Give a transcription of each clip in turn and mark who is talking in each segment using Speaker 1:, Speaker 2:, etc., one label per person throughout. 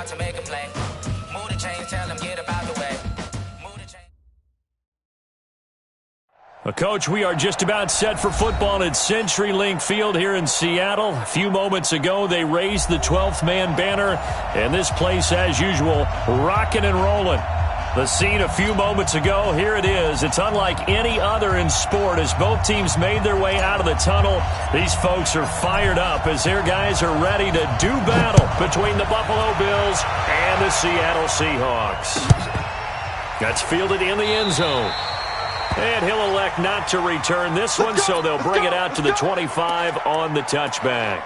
Speaker 1: To make a play. Move the chains, tell them get about the way. Move the chains.
Speaker 2: Coach, we are just about set for football at CenturyLink Field here in Seattle. A few moments ago, they raised the 12th man banner, and this place, as usual, rocking and rolling. The scene a few moments ago, here it is. It's unlike any other in sport as both teams made their way out of the tunnel. These folks are fired up as their guys are ready to do battle between the Buffalo Bills and the Seattle Seahawks. That's fielded in the end zone. And he'll elect not to return this one, so they'll bring it out to the 25 on the touchback.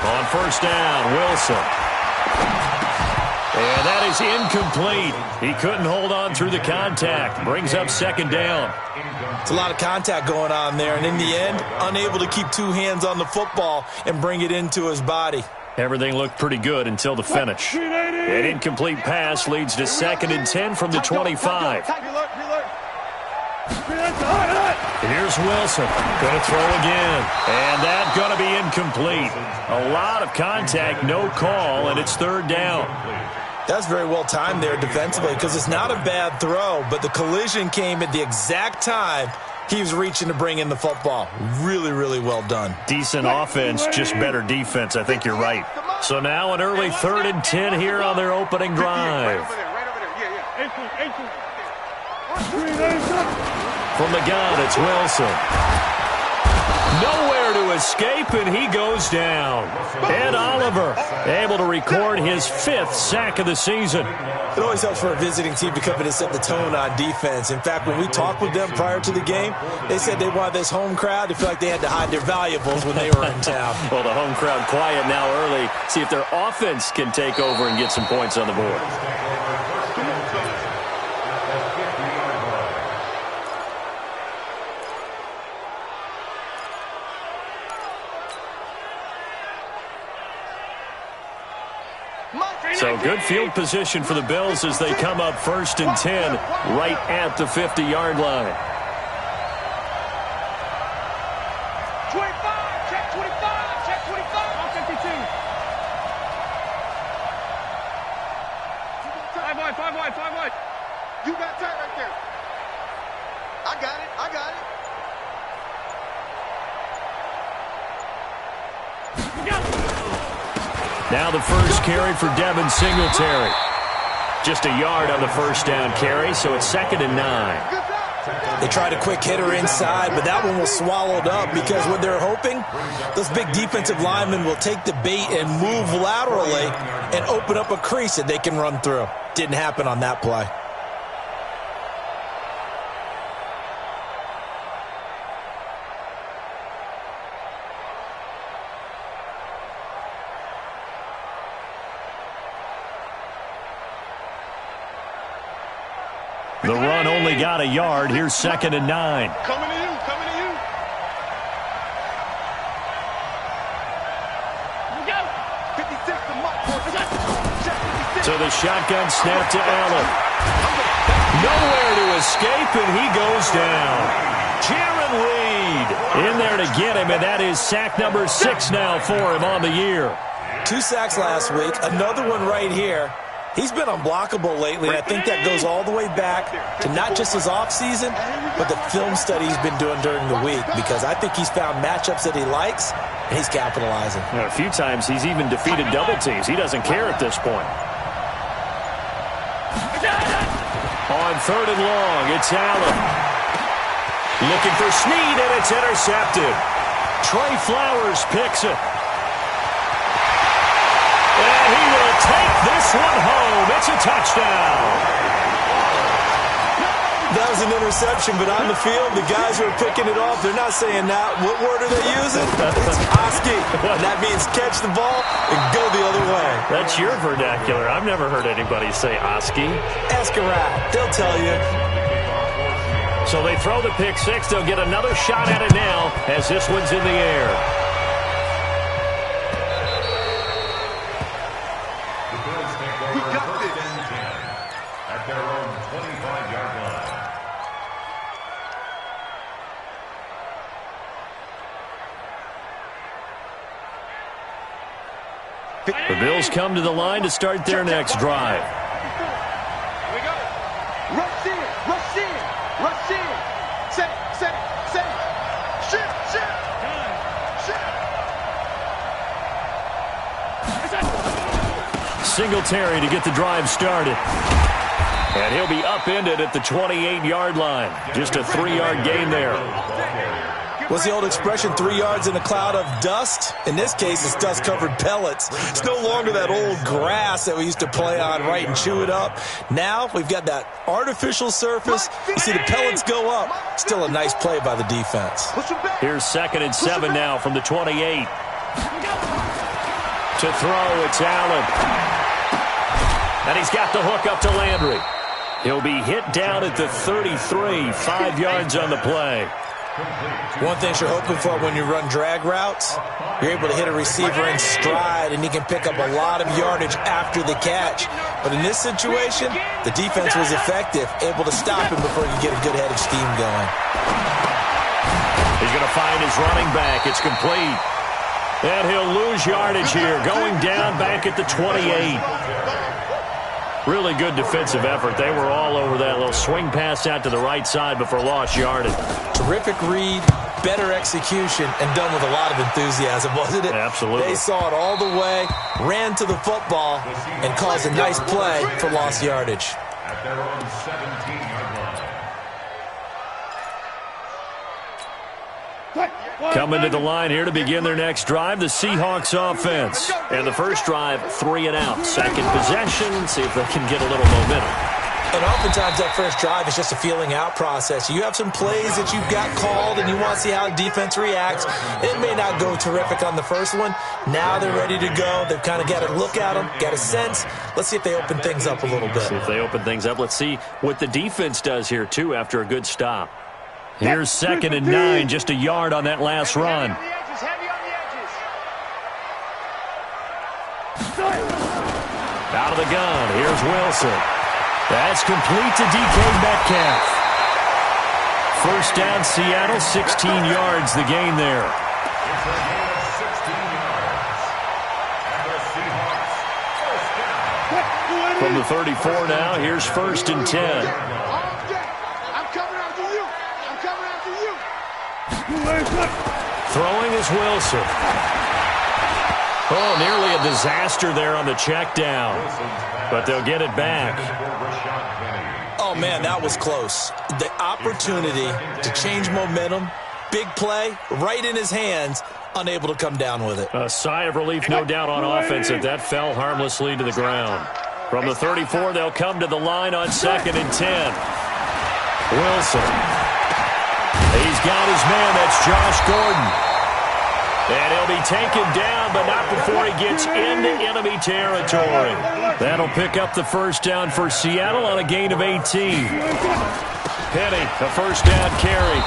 Speaker 2: On first down, Wilson. And that is incomplete. He couldn't hold on through the contact. Brings up second down.
Speaker 3: It's a lot of contact going on there, and in the end, unable to keep two hands on the football and bring it into his body.
Speaker 2: Everything looked pretty good until the finish. An incomplete pass leads to 2nd and 10 from the 25. Here's Wilson. Going to throw again. And that's going to be incomplete. A lot of contact, no call, and it's 3rd down.
Speaker 3: That's very well timed there defensively because it's not a bad throw, but the collision came at the exact time he was reaching to bring in the football. Really, really well done.
Speaker 2: Decent offense, just better defense. I think you're right. So now an early 3rd and 10 here on their opening drive. From the gun, it's Wilson. Nowhere to escape, and he goes down. Ed Oliver able to record his 5th sack of the season.
Speaker 3: It always helps for a visiting team to come in and set the tone on defense. In fact, when we talked with them prior to the game, they said they wanted this home crowd to feel like they had to hide their valuables when they were in town.
Speaker 2: Well, the home crowd quiet now early. See if their offense can take over and get some points on the board. So good field position for the Bills as they come up 1st and 10 right at the 50-yard line.
Speaker 4: 25, check 25, check 25. 52. 5 wide, 5 wide, 5 wide. You got tight right there. I got it, I got it.
Speaker 2: Now the first carry for Devin Singletary. Just a yard on the first down carry, so it's 2nd and 9.
Speaker 3: They tried a quick hitter inside, but that one was swallowed up because what they're hoping, those big defensive linemen will take the bait and move laterally and open up a crease that they can run through. Didn't happen on that play.
Speaker 2: The run only got a yard. Here's 2nd and 9.
Speaker 4: Coming to you, coming to you. Go. 56 to Mark.
Speaker 2: So the shotgun snap to Allen. Nowhere to escape, and he goes down. Jaron Reed in there to get him, and that is sack number 6 now for him on the year.
Speaker 3: 2 sacks last week, another one right here. He's been unblockable lately, and I think that goes all the way back to not just his offseason, but the film study he's been doing during the week, because I think he's found matchups that he likes, and he's capitalizing.
Speaker 2: A few times he's even defeated double teams. He doesn't care at this point. On 3rd and long, it's Allen. Looking for Snead, and it's intercepted. Trey Flowers picks it. And he will take this one home. It's a touchdown.
Speaker 3: The That was an interception, but on the field, the guys who are picking it off, they're not saying that. What word are they using? It's Oski. And that means catch the ball and go the other way.
Speaker 2: That's your vernacular. I've never heard anybody say Oski.
Speaker 3: Ask around. They'll tell you.
Speaker 2: So they throw the pick six. They'll get another shot at it now as this one's in the air.
Speaker 4: We got this.
Speaker 5: At their own 25-yard line.
Speaker 2: The Bills come to the line to start their next drive.
Speaker 4: Here we go. Rush in, rush in, rush in. Set, shift.
Speaker 2: Singletary to get the drive started. And he'll be upended at the 28-yard line. Just a 3-yard gain there.
Speaker 3: What's the old expression, 3 yards in a cloud of dust? In this case, it's dust-covered pellets. It's no longer that old grass that we used to play on, right, and chew it up. Now we've got that artificial surface. You see the pellets go up. Still a nice play by the defense.
Speaker 2: Here's 2nd and 7 now from the 28. To throw, it's Allen. And he's got the hook up to Landry. He'll be hit down at the 33, 5 yards on the play.
Speaker 3: One thing you're hoping for when you run drag routes, you're able to hit a receiver in stride, and he can pick up a lot of yardage after the catch. But in this situation, the defense was effective, able to stop him before you get a good head of steam going.
Speaker 2: He's going to find his running back. It's complete. And he'll lose yardage here, going down back at the 28. Really good defensive effort. They were all over that little swing pass out to the right side before lost yardage.
Speaker 3: Terrific read, better execution, and done with a lot of enthusiasm, wasn't it?
Speaker 2: Absolutely.
Speaker 3: They saw it all the way, ran to the football, and caused a nice play for lost yardage.
Speaker 5: At their own 17-yard line.
Speaker 2: Coming to the line here to begin their next drive, the Seahawks offense. And the first drive, 3 and out. Second possession, see if they can get a little momentum.
Speaker 3: And oftentimes that first drive is just a feeling out process. You have some plays that you've got called and you want to see how the defense reacts. It may not go terrific on the first one. Now they're ready to go. They've kind of got to look at them, got a sense. Let's see if they open things up a little bit.
Speaker 2: See if they open things up. Let's see what the defense does here, too, after a good stop. Here's 2nd and 9, just a yard on that last run. Out of the gun, here's Wilson. That's complete to DK Metcalf. First down, Seattle, 16 yards, the gain there.
Speaker 5: It's a gain of 16 yards. And the Seahawks, first down.
Speaker 2: From the 34 now, here's 1st and 10. Throwing is Wilson. Oh, nearly a disaster there on the check down. But they'll get it back.
Speaker 3: Oh, man, that was close. The opportunity to change momentum, big play, right in his hands, unable to come down with it.
Speaker 2: A sigh of relief, no doubt, on offense that fell harmlessly to the ground. From the 34, they'll come to the line on 2nd and 10. Wilson. He's got his man. That's Josh Gordon. And he'll be taken down, but not before he gets into enemy territory. That'll pick up the first down for Seattle on a gain of 18. Penny, a first down carry.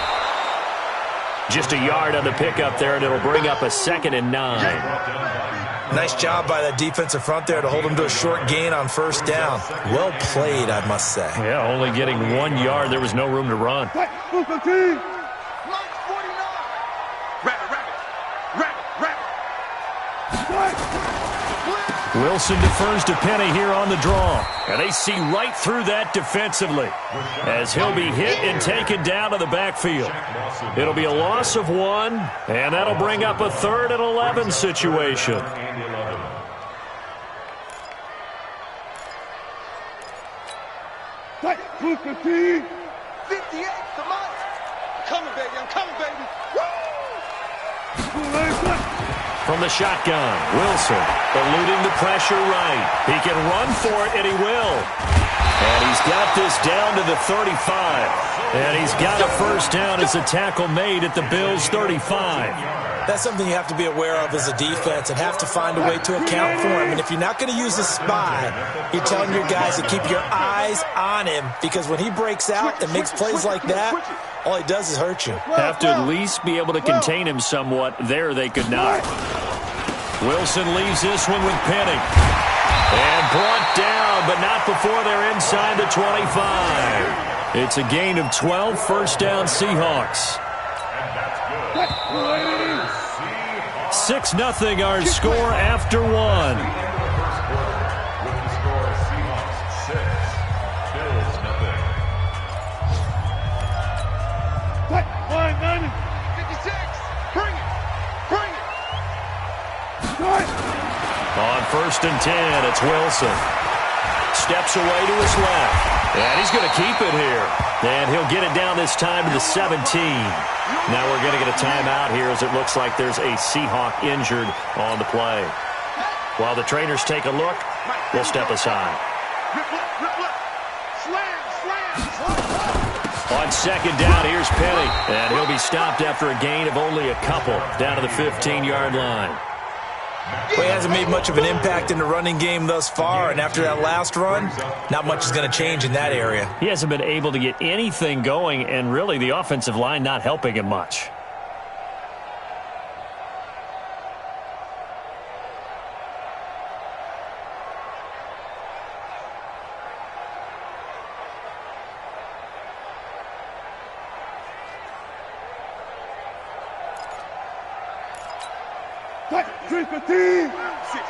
Speaker 2: Just a yard on the pickup there, and it'll bring up a 2nd and 9.
Speaker 3: Nice job by that defensive front there to hold him to a short gain on first down. Well played, I must say.
Speaker 2: Yeah, only getting 1 yard. There was no room to run. Wilson defers to Penny here on the draw. And they see right through that defensively as he'll be hit and taken down to the backfield. It'll be a loss of 1, and that'll bring up a 3rd and 11 situation.
Speaker 4: Right, 58, come on. I'm coming, baby. I'm coming, baby. Woo!
Speaker 2: From the shotgun, Wilson eluding the pressure right. He can run for it, and he will. And he's He's got this down to the 35. And he's got a first down as a tackle made at the Bills' 35.
Speaker 3: That's something you have to be aware of as a defense and have to find a way to account for him. And if you're not going to use a spy, you're telling your guys to keep your eyes on him, because when he breaks out and makes plays like that, all he does is hurt you.
Speaker 2: Have to at least be able to contain him somewhat. There they could not. Wilson leaves this one with Penny. And brought down, but not before they're inside the 25. It's a gain of 12, first down Seahawks. 6-0 our score after one. On first and 10, it's Wilson. Steps away to his left. And he's going to keep it here. And he'll get it down this time to the 17. Now we're going to get a timeout here as it looks like there's a Seahawk injured on the play. While the trainers take a look, we'll step aside. On second down, here's Penny. And he'll be stopped after a gain of only a couple down to the 15-yard line.
Speaker 3: Well, he hasn't made much of an impact in the running game thus far, and after that last run, not much is going to change in that area.
Speaker 2: He hasn't been able to get anything going, and really the offensive line not helping him much.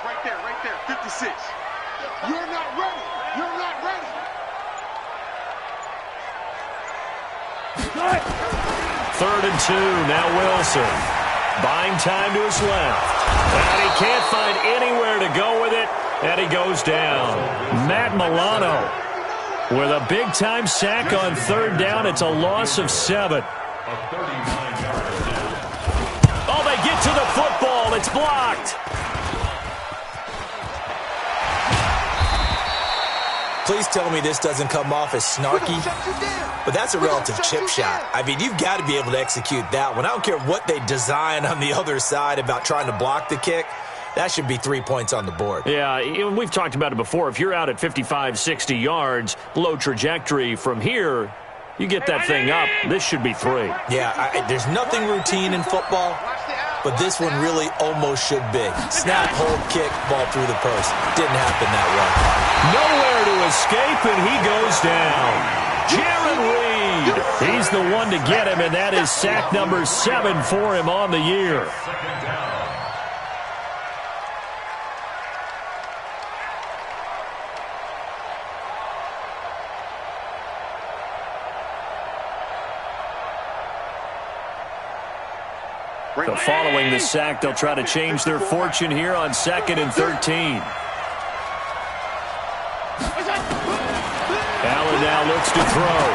Speaker 4: Right there, 56. You're not ready. You're not ready.
Speaker 2: Third and 2, now Wilson. Buying time to his left. And he can't find anywhere to go with it, and he goes down. Matt Milano with a big-time sack on third down. It's a loss of 7. Oh, they get to the football. It's blocked.
Speaker 3: Please tell me this doesn't come off as snarky, but that's a relative chip shot. I mean, you've got to be able to execute that one. I don't care what they design on the other side about trying to block the kick. That should be 3 points on the board.
Speaker 2: Yeah, we've talked about it before. If you're out at 55, 60 yards, low trajectory from here, you get that thing up, this should be 3.
Speaker 3: Yeah, there's nothing routine in football, but this one really almost should be. Snap, hold, kick, ball through the post. Didn't happen that way.
Speaker 2: Nowhere to escape, and he goes down. Jaron Reed, he's the one to get him, and that is sack number 7 for him on the year. So following the sack, they'll try to change their fortune here on 2nd and 13. Allen now looks to throw.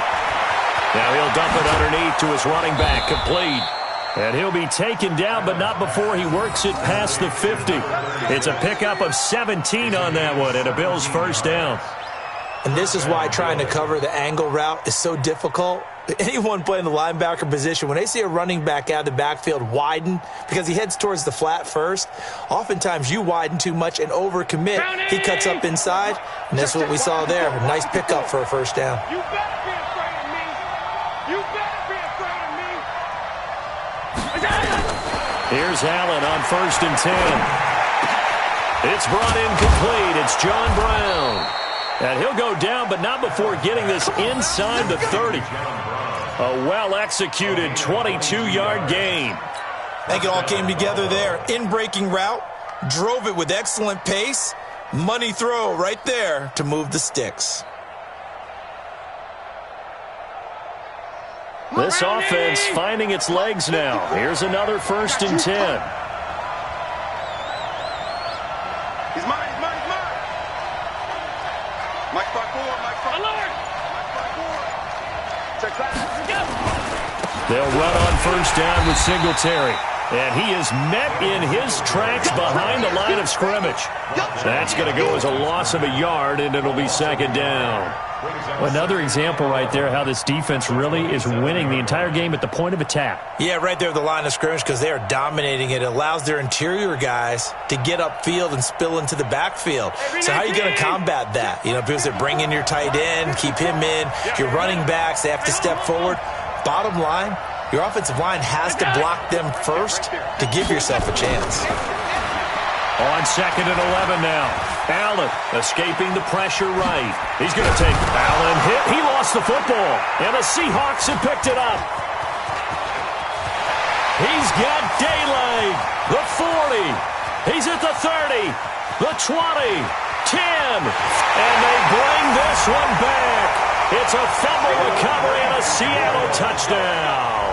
Speaker 2: Now he'll dump it underneath to his running back, complete. And he'll be taken down, but not before he works it past the 50. It's a pickup of 17 on that one, and a Bills first down.
Speaker 3: And this is why trying to cover the angle route is so difficult. Anyone playing the linebacker position, when they see a running back out of the backfield widen because he heads towards the flat first, oftentimes you widen too much and overcommit. He cuts up inside, and that's what we saw there. A nice pickup for a first down.
Speaker 4: You better be afraid of me. You better be afraid of me.
Speaker 2: Here's Allen on 1st and 10. It's brought in complete. It's John Brown. And he'll go down, but not before getting this inside the 30. A well-executed 22-yard gain.
Speaker 3: I think it all came together there. In-breaking route, drove it with excellent pace. Money throw right there to move the sticks.
Speaker 2: This offense finding its legs now. Here's another 1st and 10.
Speaker 4: He's mine. Mike 5-4, Mike 5-4. Check back.
Speaker 2: They'll run on first down with Singletary. And he is met in his tracks behind the line of scrimmage. That's going to go as a loss of a yard, and it'll be 2nd down. Another example right there how this defense really is winning the entire game at the point of attack.
Speaker 3: Yeah, right there at the line of scrimmage because they are dominating it. It allows their interior guys to get upfield and spill into the backfield. So how are you going to combat that? You know, people say bring in your tight end, keep him in. Your running backs, they have to step forward. Bottom line, your offensive line has to block them first to give yourself a chance.
Speaker 2: On 2nd and 11 now. Allen escaping the pressure right. He's going to take Allen hit. He lost the football. And the Seahawks have picked it up. He's got daylight. The 40. He's at the 30. The 20. 10. And they bring this one back. It's a fumble recovery and a Seattle touchdown.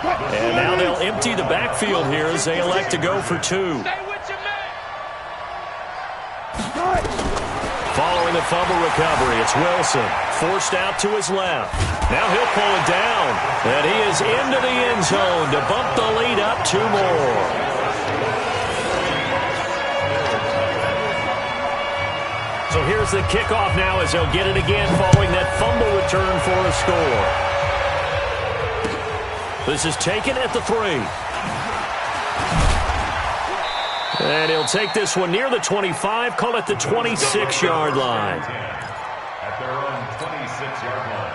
Speaker 2: And now they'll empty the backfield here as they elect to go for 2. Following the fumble recovery, it's Wilson. Forced out to his left. Now he'll pull it down. And he is into the end zone to bump the lead up 2 more. So here's the kickoff now as they'll get it again following that fumble return for a score. This is taken at the 3. And he'll take this one near the 25, call it the 26-yard line.
Speaker 5: At their own 26-yard line.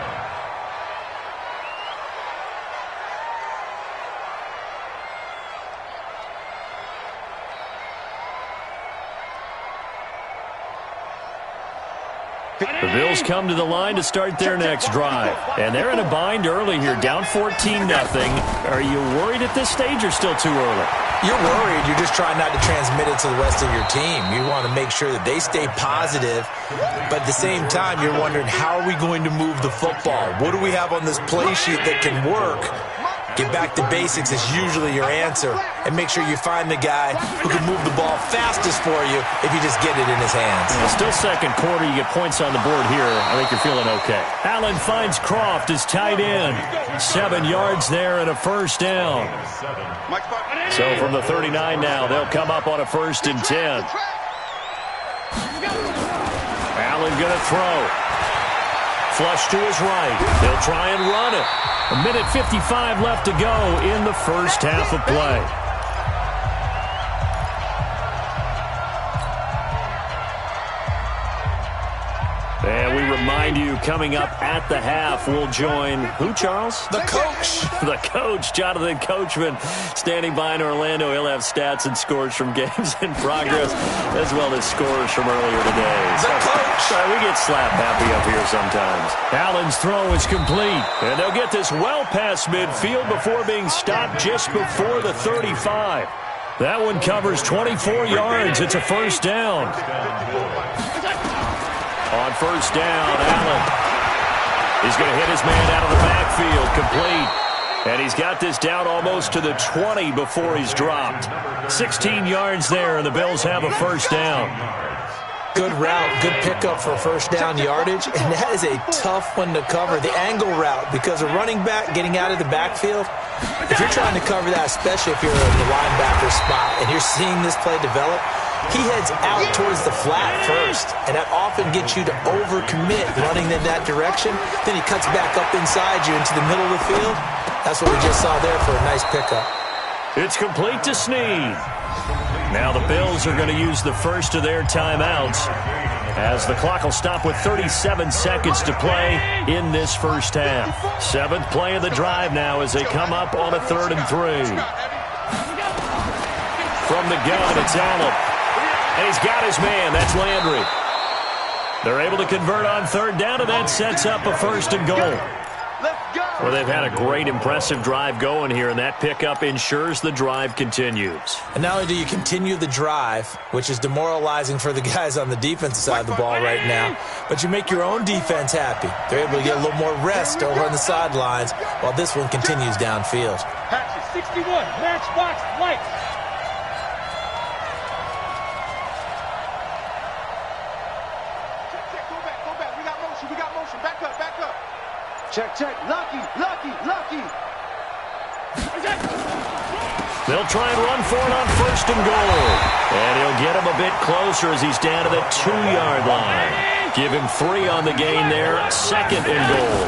Speaker 2: The Bills come to the line to start their next drive. And they're in a bind early here, down 14-0. Are you worried at this stage or still too early?
Speaker 3: You're worried. You're just trying not to transmit it to the rest of your team. You want to make sure that they stay positive. But at the same time, you're wondering, how are we going to move the football? What do we have on this play sheet that can work? Get back to basics is usually your answer. And make sure you find the guy who can move the ball fastest for you if you just get it in his hands.
Speaker 2: Still second quarter. You get points on the board here. I think you're feeling okay. Allen finds Croft as tight end. 7 yards there and a first down. So from the 39 now, they'll come up on a 1st and 10. Allen going to throw. Flush to his right. They'll try and run it. 1:55 left to go in the first half of play. And we remind you, coming up at the half, we'll join who, Charles?
Speaker 3: The coach.
Speaker 2: The coach, Jonathan Coachman, standing by in Orlando. He'll have stats and scores from games in progress, as well as scores from earlier today.
Speaker 3: The coach.
Speaker 2: Sorry, we get slap happy up here sometimes. Allen's throw is complete, and they'll get this well past midfield before being stopped just before the 35. That one covers 24 yards. It's a first down. On first down, Allen. He's going to hit his man out of the backfield, complete. And he's got this down almost to the 20 before he's dropped. 16 yards there, and the Bills have a first down.
Speaker 3: Good route, good pickup for first down yardage, and that is a tough one to cover, the angle route, because a running back getting out of the backfield, if you're trying to cover that, especially if you're in the linebacker spot and you're seeing this play develop, he heads out towards the flat first, and that often gets you to overcommit running in that direction. Then he cuts back up inside you into the middle of the field. That's what we just saw there for a nice pickup.
Speaker 2: It's complete to Snead. Now the Bills are going to use the first of their timeouts as the clock will stop with 37 seconds to play in this first half. 7th play of the drive now as they come up on a 3rd and 3. From the gun, it's Allen. And he's got his man. That's Landry. They're able to convert on 3rd down, and that sets up a 1st and goal. Well, they've had a great, impressive drive going here, and that pickup ensures the drive continues.
Speaker 3: And not only do you continue the drive, which is demoralizing for the guys on the defensive side of the ball right now, but you make your own defense happy. They're able to get a little more rest over on the sidelines while this one continues downfield.
Speaker 4: Patches, 61, matchbox, lights. Go back. We got motion. Back up. Check. Lucky.
Speaker 2: They'll try and run for it on 1st and goal. And he'll get him a bit closer as he's down to the 2-yard line. Give him 3 on the gain there. 2nd and goal.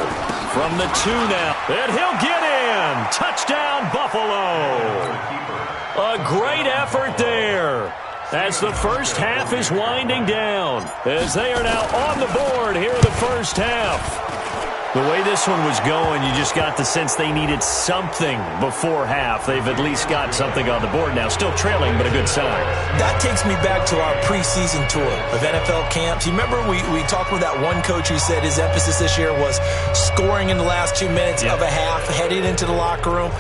Speaker 2: From the 2 now. And he'll get in. Touchdown, Buffalo. A great effort there. As the first half is winding down. As they are now on the board here in the first half. The way this one was going, you just got the sense they needed something before half. They've at least got something on the board now. Still trailing, but a good sign.
Speaker 3: That takes me back to our preseason tour of NFL camps. You remember we talked with that one coach who said his emphasis this year was scoring in the last 2 minutes of a half, heading into the locker room.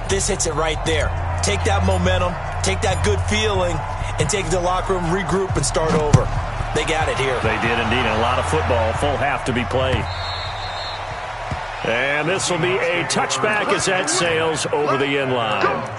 Speaker 3: This hits it right there. Take that momentum, take that good feeling, and take it to the locker room, regroup, and start over. They got it here.
Speaker 2: They did indeed. A lot of football, full half to be played. And this will be a touchback as that sails over the end line.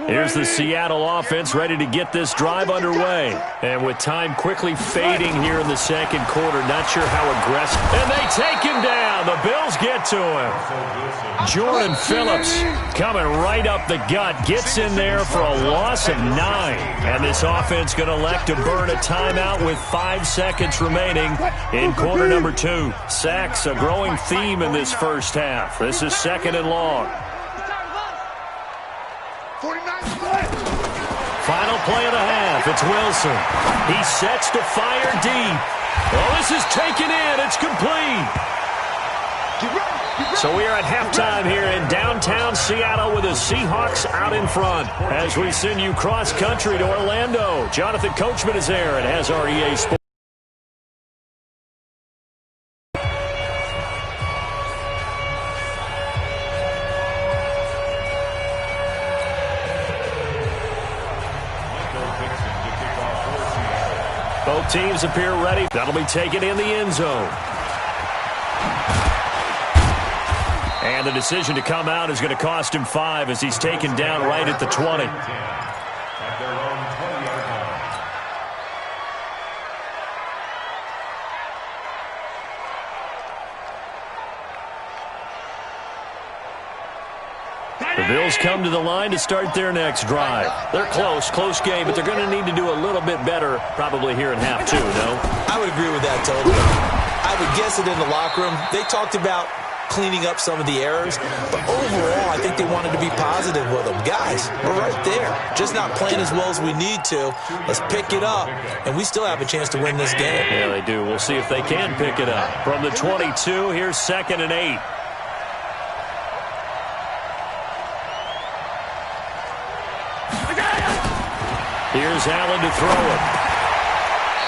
Speaker 2: Here's the Seattle offense ready to get this drive underway. And with time quickly fading here in the second quarter, not sure how aggressive. And they take him down. The Bills get to him. Jordan Phillips coming right up the gut. Gets in there for a loss of 9. And this offense going to elect to burn a timeout with 5 seconds remaining in quarter number 2. Sacks, a growing theme in this first half. This is 2nd and long. Final play of the half. It's Wilson. He sets to fire deep. Oh, this is taken in. It's complete. So we are at halftime here in downtown Seattle with the Seahawks out in front. As we send you cross-country to Orlando, Jonathan Coachman is there and has our EA Sports. Both teams appear ready. That'll be taken in the end zone. And the decision to come out is going to cost him 5 as he's taken down right at the 20.
Speaker 5: At their own 20-yard line.
Speaker 2: The Bills come to the line to start their next drive. They're close game, but they're going to need to do a little bit better probably here in half 2, no?
Speaker 3: I would agree with that totally. I would guess it in the locker room. They talked about cleaning up some of the errors, but overall, I think they wanted to be positive with them. Guys, we're right there. Just not playing as well as we need to. Let's pick it up, and we still have a chance to win this game.
Speaker 2: Yeah, they do. We'll see if they can pick it up. From the 22, here's 2nd and 8. Here's Allen to throw it.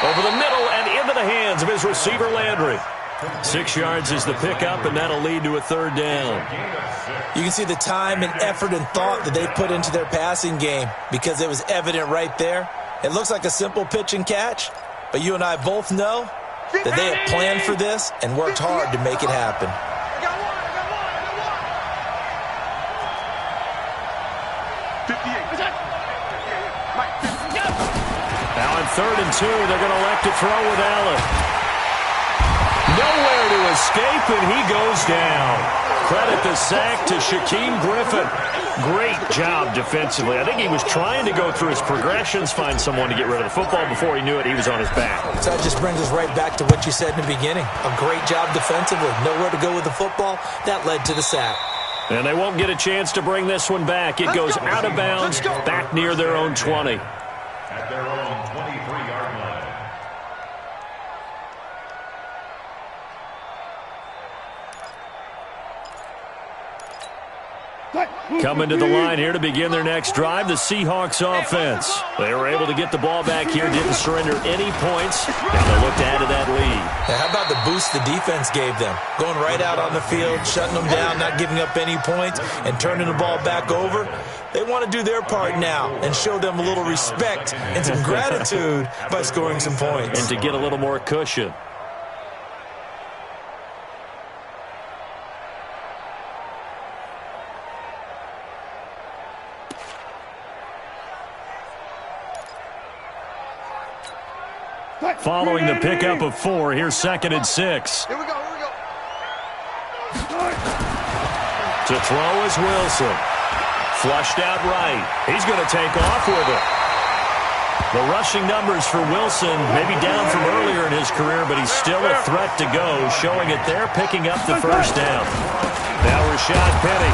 Speaker 2: Over the middle and into the hands of his receiver, Landry. 6 yards is the pickup, and that'll lead to a 3rd down.
Speaker 3: You can see the time and effort and thought that they put into their passing game because it was evident right there. It looks like a simple pitch and catch, but you and I both know that they have planned for this and worked hard to make it happen.
Speaker 2: Now on 3rd and 2, they're going to elect to throw with Allen. Nowhere to escape, and he goes down. Credit the sack to Shaquem Griffin. Great job defensively. I think he was trying to go through his progressions, find someone to get rid of the football. Before he knew it, he was on his back.
Speaker 3: So that just brings us right back to what you said in the beginning. A great job defensively. Nowhere to go with the football. That led to the sack.
Speaker 2: And they won't get a chance to bring this one back. It goes out of bounds, back near their own 20.
Speaker 5: At their own 23-yard line.
Speaker 2: Coming to the line here to begin their next drive, the Seahawks offense. They were able to get the ball back here, didn't surrender any points, and they look to add to that lead.
Speaker 3: Now, how about the boost the defense gave them? Going right out on the field, shutting them down, not giving up any points, and turning the ball back over. They want to do their part now and show them a little respect and some gratitude by scoring some points.
Speaker 2: And to get a little more cushion. Following the pickup of 4, here's 2nd and 6.
Speaker 4: Here we go, here we go.
Speaker 2: To throw is Wilson. Flushed out right. He's going to take off with it. The rushing numbers for Wilson maybe down from earlier in his career, but he's still a threat to go, showing it there, picking up the first down. Now Rashad Penny,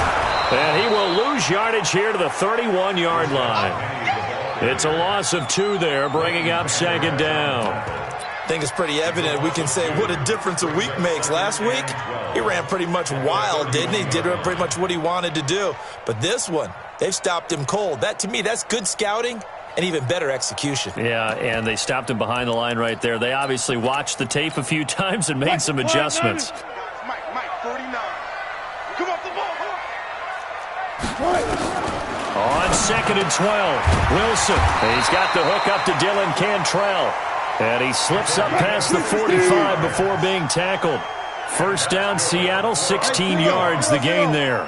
Speaker 2: and he will lose yardage here to the 31-yard line. It's a loss of 2 there, bringing up 2nd down.
Speaker 3: I think it's pretty evident. We can say what a difference a week makes. Last week, he ran pretty much wild, didn't he? Did pretty much what he wanted to do. But this one, they've stopped him cold. That, to me, that's good scouting and even better execution.
Speaker 2: Yeah, and they stopped him behind the line right there. They obviously watched the tape a few times and made some adjustments.
Speaker 4: Mike, 49. Come off the ball.
Speaker 2: On 2nd and 12, Wilson. He's got the hook up to Dylan Cantrell. And he slips up past the 45 before being tackled. First down, Seattle, 16 yards, the gain there.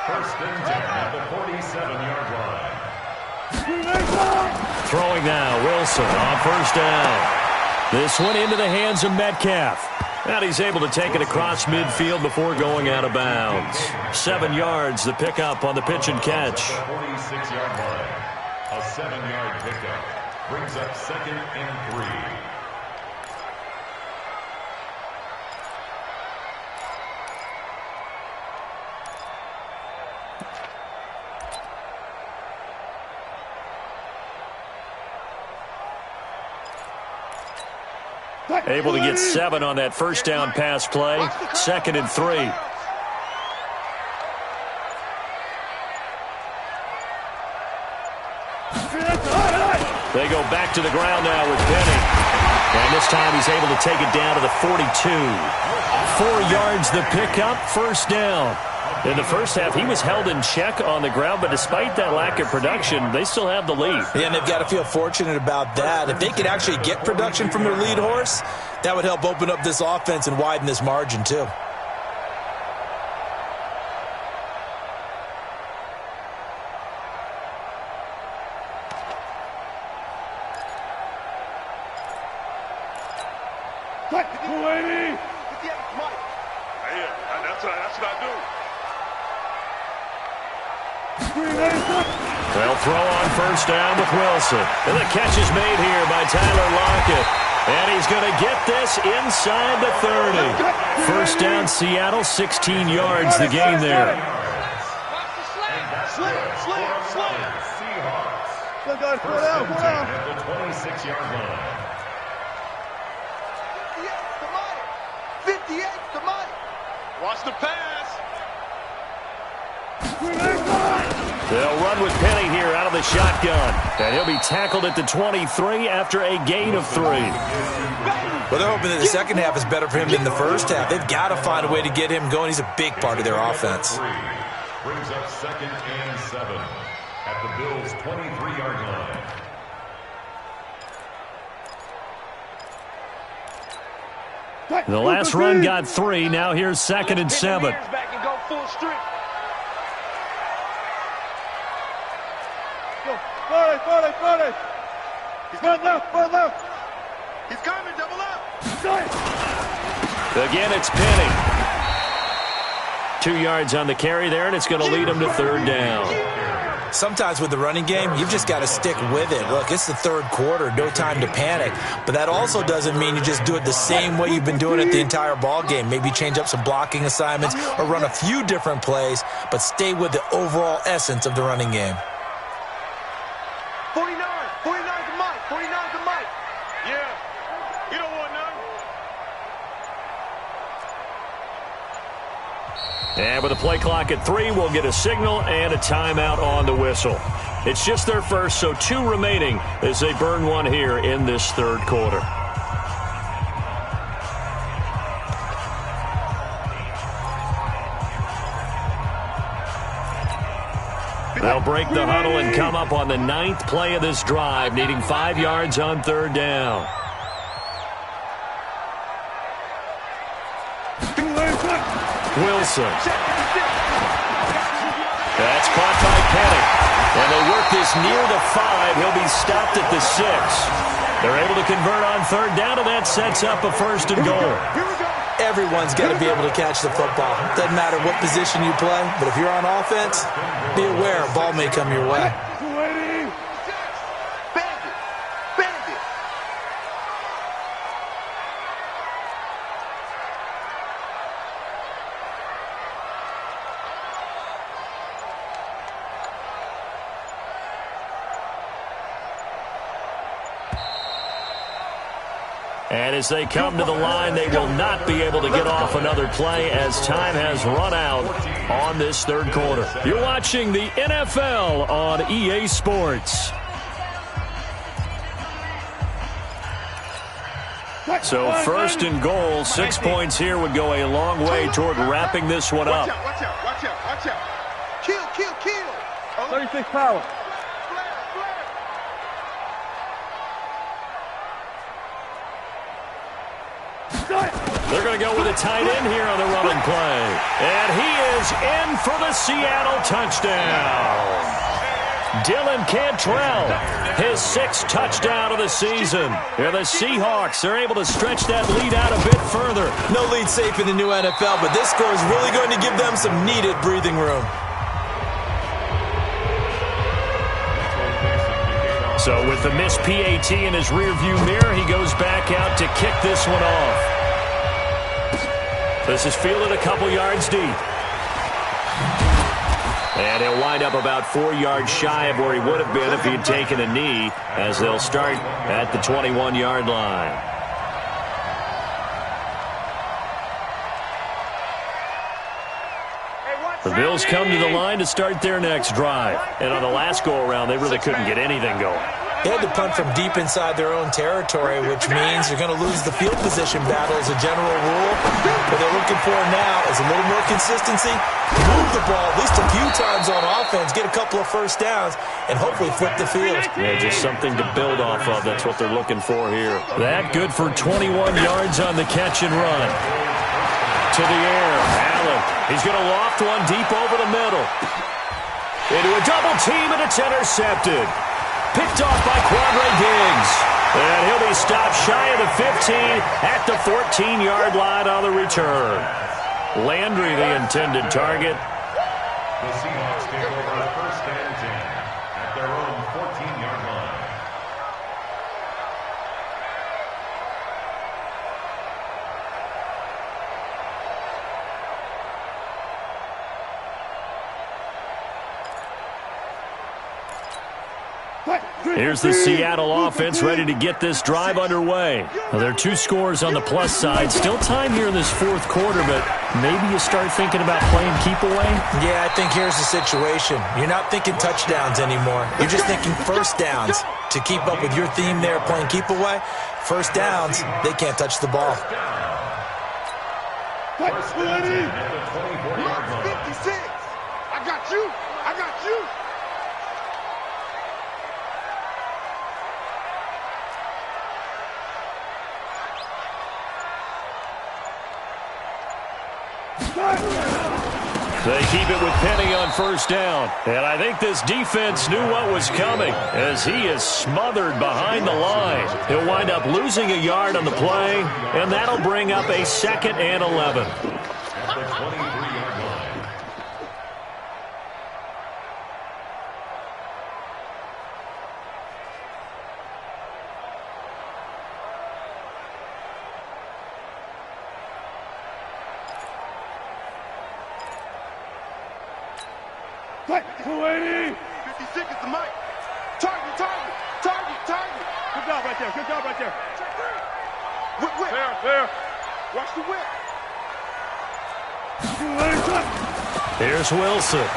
Speaker 5: First and 10 at the 47-yard line.
Speaker 2: Throwing now, Wilson on first down. This one into the hands of Metcalf. And he's able to take it across midfield before going out of bounds. 7 yards, the pickup on the pitch and catch.
Speaker 5: 46-yard line. A 7-yard pickup. Brings up 2nd and 3.
Speaker 2: Able to get 7 on that first down pass play. 2nd and 3. They go back to the ground now with Penny. And this time he's able to take it down to the 42. 4 yards the pickup, first down. In the first half, he was held in check on the ground, but despite that lack of production, they still have the lead.
Speaker 3: Yeah, and they've got to feel fortunate about that. If they could actually get production from their lead horse, that would help open up this offense and widen this margin too.
Speaker 2: They'll throw on first down with Wilson. And the catch is made here by Tyler Lockett. And he's going to get this inside the 30. First down, Seattle, 16 yards, the gain there.
Speaker 5: Seahawks. At the 26-yard line.
Speaker 4: 58's the money. Watch the pass.
Speaker 2: They'll run with Penny here out of the shotgun. And he'll be tackled at the 23 after a gain of 3.
Speaker 3: Well, they're hoping that the second half is better for him than the first half. They've got to find a way to get him going. He's a big part of their offense.
Speaker 5: Brings up 2nd and 7 at the Bills' 23-yard line.
Speaker 2: The last run got 3. Now here's 2nd and 7.
Speaker 4: He's going left. He's coming, double up.
Speaker 2: Again, it's Penny. 2 yards on the carry there, and it's going to lead him to third down.
Speaker 3: Sometimes with the running game, you've just got to stick with it. Look, it's the third quarter, no time to panic. But that also doesn't mean you just do it the same way you've been doing it the entire ball game. Maybe change up some blocking assignments or run a few different plays, but stay with the overall essence of the running game.
Speaker 4: 49 to Mike. 49 to Mike. Yeah. You don't want none.
Speaker 2: And with a play clock at 3, we'll get a signal and a timeout on the whistle. It's just their first, so 2 remaining as they burn one here in this third quarter. They'll break the huddle and come up on the 9th play of this drive, needing 5 yards on third down. Wilson. That's caught by Penny. And they work this near the 5. He'll be stopped at the 6. They're able to convert on third down, and that sets up a first and goal.
Speaker 4: Here we go.
Speaker 3: Everyone's got to be able to catch the football. Doesn't matter what position you play, but if you're on offense, be aware a ball may come your way.
Speaker 4: Bandit. Bandit.
Speaker 2: And as they come to the line, they will not be able to get off another play as time has run out on this third quarter. You're watching the NFL on EA Sports. So first and goal, 6 points here would go a long way toward wrapping this one up.
Speaker 4: Watch out, watch out, watch out, watch out. Kill, kill, kill.
Speaker 6: 36 power.
Speaker 4: Flare, flare.
Speaker 2: They're going to go with a tight end here on the running play. And he is in for the Seattle touchdown. Dylan Cantrell, his 6th touchdown of the season. And the Seahawks are able to stretch that lead out a bit further.
Speaker 3: No lead safe in the new NFL, but this score is really going to give them some needed breathing room.
Speaker 2: So with the missed PAT in his rearview mirror, he goes back out to kick this one off. This is fielded a couple yards deep. And he'll wind up about 4 yards shy of where he would have been if he had taken a knee, as they'll start at the 21-yard line. The Bills come to the line to start their next drive. And on the last go-around, they really couldn't get anything going.
Speaker 3: They had to punt from deep inside their own territory, which means you're going to lose the field position battle as a general rule. What they're looking for now is a little more consistency, move the ball at least a few times on offense, get a couple of first downs, and hopefully flip the field.
Speaker 2: Yeah, just something to build off of. That's what they're looking for here. That good for 21 yards on the catch and run. To the air, Allen. He's going to loft one deep over the middle. Into a double team, and it's intercepted. Picked off by Quandre Diggs. And he'll be stopped shy of the 15 at the 14-yard line on the return. Landry, the intended target.
Speaker 5: The Seahawks take over first and 10 at their own 14-yard line.
Speaker 2: Here's the Seattle offense ready to get this drive underway. Now, there are 2 scores on the plus side. Still time here in this fourth quarter, but maybe you start thinking about playing keep away?
Speaker 3: Yeah, I think here's the situation. You're not thinking touchdowns anymore. You're just thinking first downs. To keep up with your theme there, playing keep away, first downs, they can't touch the ball.
Speaker 5: First and 10 at the 24-yard line.
Speaker 4: 56. I got you. I got you.
Speaker 2: They keep it with Penny on first down. And I think this defense knew what was coming as he is smothered behind the line. He'll wind up losing a yard on the play, and that'll bring up a 2nd and 11.
Speaker 5: At the 23-yard line.
Speaker 6: Fight, 280.
Speaker 4: 56 is the mic. Target, target, target, target.
Speaker 6: Good job right there. Good job right there.
Speaker 4: Whip, whip.
Speaker 6: There.
Speaker 4: Watch the whip.
Speaker 6: 280.
Speaker 2: Here's Wilson.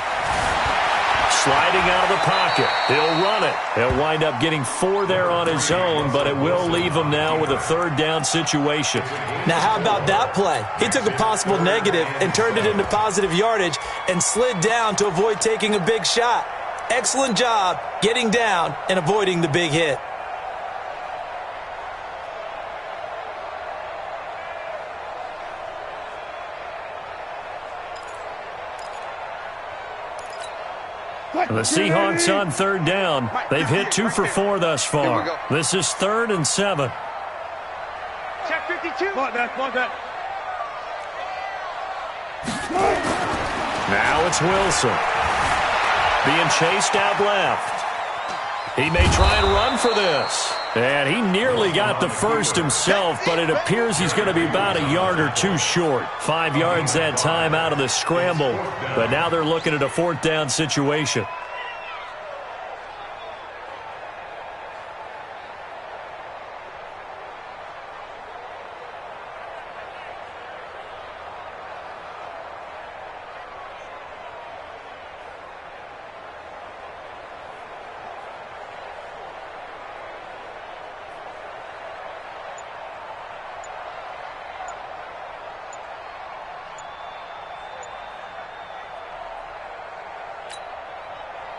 Speaker 2: Sliding out of the pocket. He'll run it. He'll wind up getting 4 there on his own, but it will leave him now with a 3rd down situation.
Speaker 3: Now, how about that play? He took a possible negative and turned it into positive yardage and slid down to avoid taking a big shot. Excellent job getting down and avoiding the big hit.
Speaker 2: The Seahawks on third down. They've hit 2 for 4 thus far. This is 3rd and 7.
Speaker 4: Check 52.
Speaker 6: Block that.
Speaker 2: Now it's Wilson. Being chased out left. He may try and run for this. And he nearly got the first himself, but it appears he's going to be about a yard or 2 short. 5 yards that time out of the scramble. But now they're looking at a 4th down situation.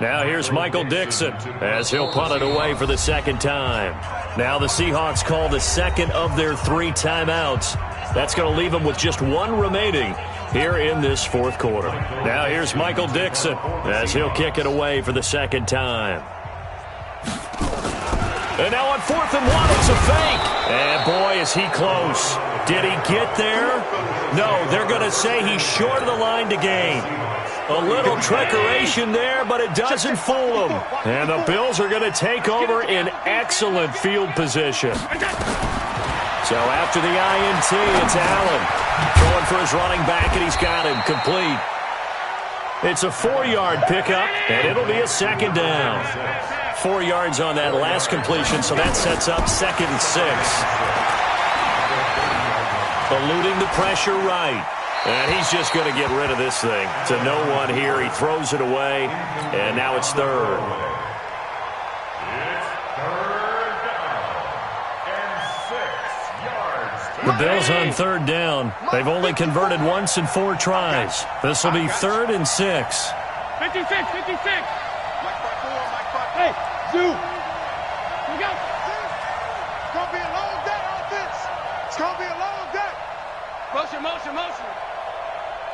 Speaker 2: Now here's Michael Dixon as he'll punt it away for the 2nd time. Now the Seahawks call the 2nd of their 3 timeouts. That's going to leave them with just 1 remaining here in this 4th quarter. Now here's Michael Dixon as he'll kick it away for the 2nd time. And now on 4th and 1, it's a fake. And boy, is he close. Did he get there? No, they're going to say he's short of the line to gain. A little trickeration there, but it doesn't fool them. And the Bills are going to take over in excellent field position. So after the INT, it's Allen. Going for his running back, and he's got him complete. It's a 4-yard pickup, and it'll be a 2nd down. 4 yards on that last completion, so that sets up 2nd and 6. Eluding the pressure right. And he's just going to get rid of this thing. To no one here. He throws it away, and now it's 3rd.
Speaker 5: It's 3rd down and 6 yards.
Speaker 2: The Bills on 3rd down. They've only converted once in 4 tries. This will be 3rd and 6.
Speaker 6: 56. Hey, Zoo. Here we go.
Speaker 4: It's going to be a long day on this. It's going to be a long day.
Speaker 6: Motion.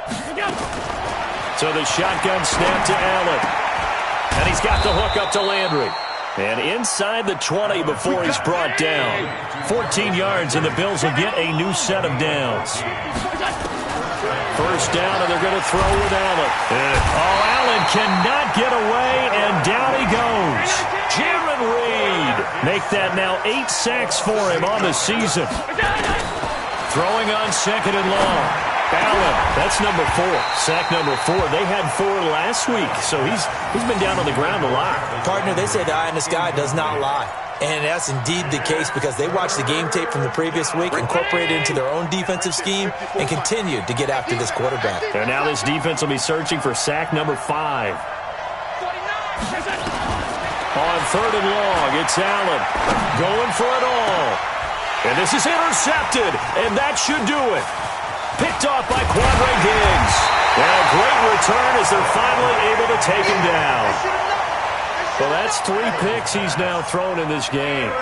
Speaker 6: Here we go.
Speaker 2: So the shotgun snap to Allen. And he's got the hook up to Landry. And inside the 20 before he's brought down. 14 yards, and the Bills will get a new set of downs. 1st down, and they're going to throw with Allen. Allen cannot get away, and down he goes. Jaron Reed. Make that now 8 sacks for him on the season. Throwing on 2nd and long. Allen, that's number 4. Sack number 4. They had 4 last week, so he's been down on the ground a lot.
Speaker 3: Partner, they say the eye in the sky does not lie. And that's indeed the case because they watched the game tape from the previous week, incorporated it into their own defensive scheme, and continued to get after this quarterback.
Speaker 2: And now this defense will be searching for sack number 5. On 3rd and long, it's Allen going for it all. And this is intercepted, and that should do it. Picked off by Quadre Diggs. And a great return as they're finally able to take him down. Well, that's 3 picks he's now thrown in this game.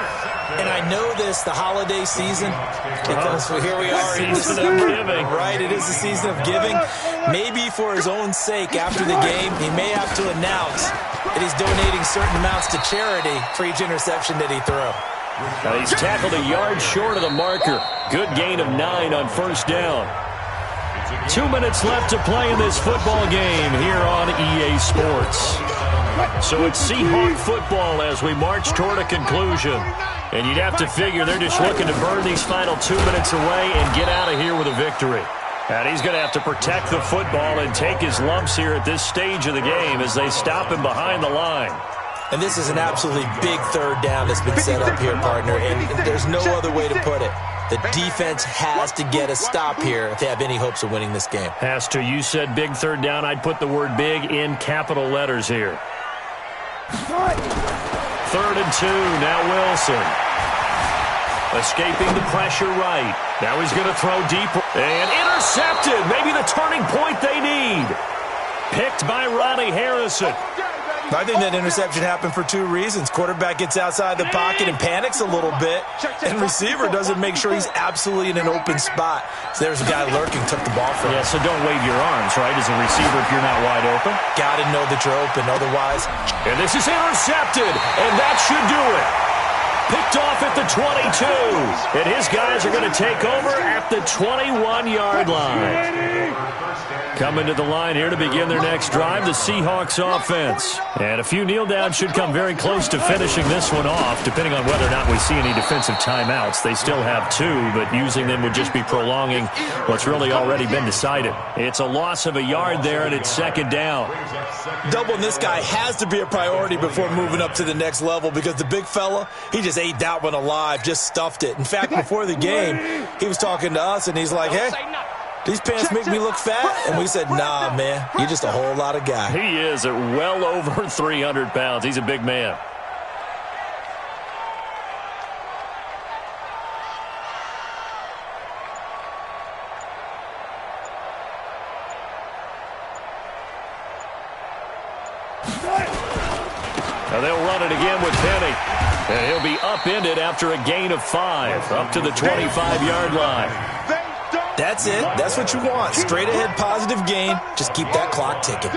Speaker 3: And I know this, the holiday season, because here we are in the
Speaker 2: season of giving.
Speaker 3: Right, it is the season of giving. Maybe for his own sake after the game, he may have to announce that he's donating certain amounts to charity for each interception that he threw.
Speaker 2: Now he's tackled a yard short of the marker. Good gain of 9 on 1st down. 2 minutes left to play in this football game here on EA Sports. So it's Seahawk football as we march toward a conclusion. And you'd have to figure they're just looking to burn these final 2 minutes away and get out of here with a victory. And he's going to have to protect the football and take his lumps here at this stage of the game as they stop him behind the line.
Speaker 3: And this is an absolutely big 3rd down that's been set up here, partner, and there's no other way to put it. The defense has to get a stop here if they have any hopes of winning this game.
Speaker 2: Has to. You said big 3rd down. I'd put the word big in capital letters here. 3rd and 2. Now Wilson. Escaping the pressure right. Now he's going to throw deep. And intercepted. Maybe the turning point they need. Picked by Ronnie Harrison.
Speaker 3: I think that interception happened for two reasons. Quarterback gets outside the pocket and panics a little bit, and receiver doesn't make sure he's absolutely in an open spot. So there's a guy lurking, took the ball from him.
Speaker 2: Yeah, so don't wave your arms, right, as a receiver if you're not wide open.
Speaker 3: Got to know that you're open, otherwise.
Speaker 2: And this is intercepted, and that should do it. Picked off at the 22, and his guys are going to take over at the 21-yard line. Coming to the line here to begin their next drive, the Seahawks offense. And a few kneel downs should come very close to finishing this one off, depending on whether or not we see any defensive timeouts. They still have two, but using them would just be prolonging what's really already been decided. It's a loss of a yard there, and it's second down.
Speaker 3: Doubling this guy has to be a priority before moving up to the next level, because the big fella, he just ate that one alive, just stuffed it. In fact, before the game, he was talking to us, and he's like, hey, these pants make me look fat? And we said, nah, man, you're just a whole lot of guy.
Speaker 2: He is at well over 300 pounds. He's a big man. Now they'll run it again with Penny. And he'll be upended after a gain of 5, up to the 25-yard line.
Speaker 3: That's it. That's what you want. Straight ahead positive gain. Just keep that clock ticking.